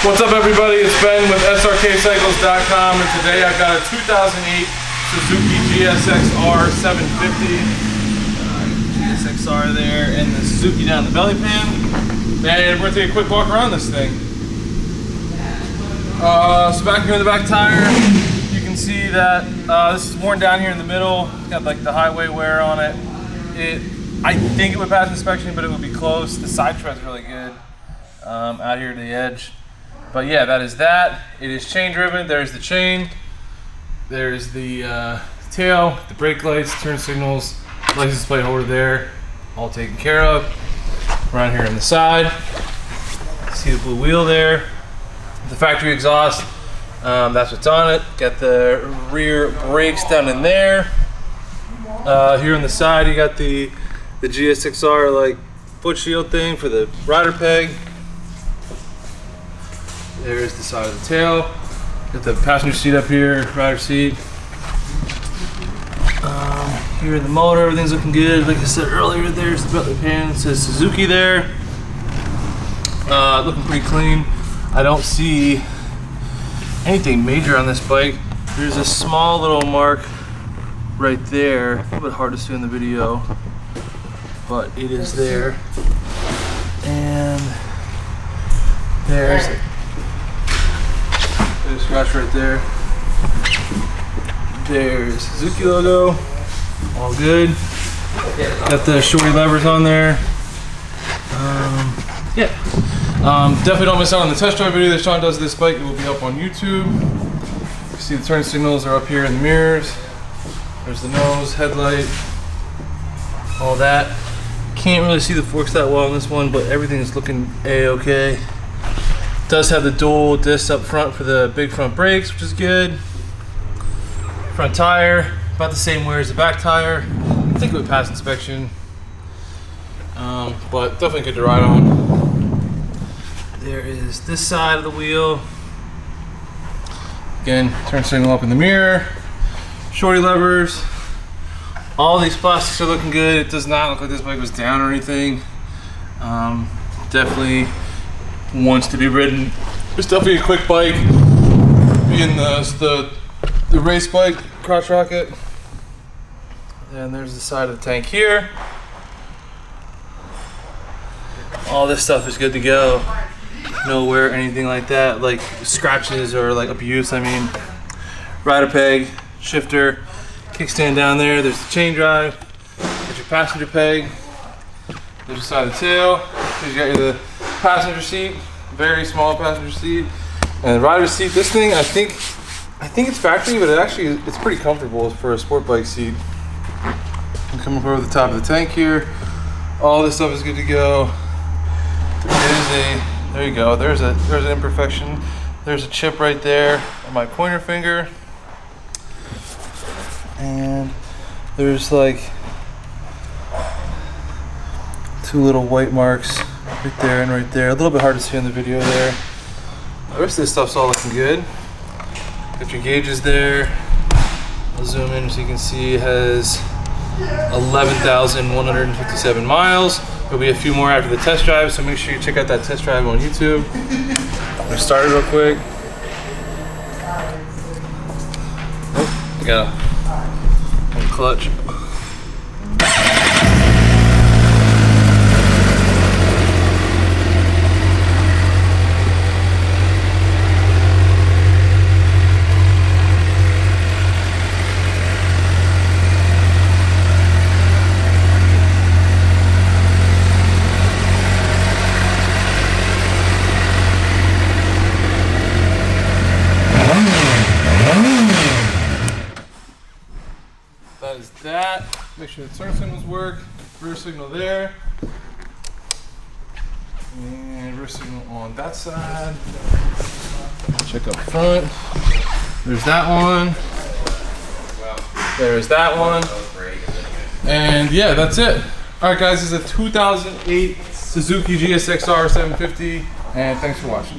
What's up, everybody? It's Ben with Srkcycles.com, and today I've got a 2008 Suzuki GSX-R 750. GSX-R there, and the Suzuki down the belly pan. And we're gonna take a quick walk around this thing. So back here in the back tire, you can see that this is worn down here in the middle. It's got like the highway wear on it. I think it would pass inspection, but it would be close. The side tread's really good out here to the edge. But yeah, that is that. It is chain driven. There's the chain. There's the tail, the brake lights, turn signals, license plate holder there, all taken care of. Around here on the side, see the blue wheel there. The factory exhaust, that's what's on it. Got the rear brakes down in there. Here on the side, you got the GSX-R like foot shield thing for the rider peg. There's the side of the tail. Got the passenger seat up here, rider seat. Here the motor, everything's looking good. Like I said earlier, there's the belly pan. It says Suzuki there. Looking pretty clean. I don't see anything major on this bike. There's a small little mark right there. A little bit hard to see in the video, but it is there. And there's a scratch right there. There's Suzuki logo. All good. Got the shorty levers on there. Definitely don't miss out on the test drive video that Sean does of this bike. It will be up on YouTube. You see the turn signals are up here in the mirrors. There's the nose, headlight, all that. Can't really see the forks that well on this one, but everything is looking a-okay. Does have the dual discs up front for the big front brakes, which is good. Front tire, about the same wear as the back tire. I think it would pass inspection, but definitely good to ride on. There is this side of the wheel. Again, turn signal up in the mirror. Shorty levers. All these plastics are looking good. It does not look like this bike was down or anything. Definitely wants to be ridden. It's definitely a quick bike. Being the race bike, crotch rocket. And there's the side of the tank here. All this stuff is good to go. No wear, anything like that, like scratches or like abuse. I mean, rider peg, shifter, kickstand down there. There's the chain drive. There's your passenger peg. There's the side of the tail. You got the passenger seat, very small passenger seat, and the rider seat. This thing, I think it's factory, but it's pretty comfortable for a sport bike seat. I'm coming up over the top of the tank here. All this stuff is good to go. There you go. There's an imperfection. There's a chip right there on my pointer finger, and there's like two little white marks right there and right there. A little bit hard to see in the video there. The rest of this stuff's all looking good. Got your gauges there. I'll zoom in so you can see it has 11,157 miles. There'll be a few more after the test drive, so make sure you check out that test drive on YouTube. I'm gonna start it real quick. Oh, got a clutch. That is that. Make sure the turn signals work. Rear signal there. And rear signal on that side. Check up front. There's that one. There's that one. And yeah, that's it. Alright guys, this is a 2008 Suzuki GSX-R 750. And thanks for watching.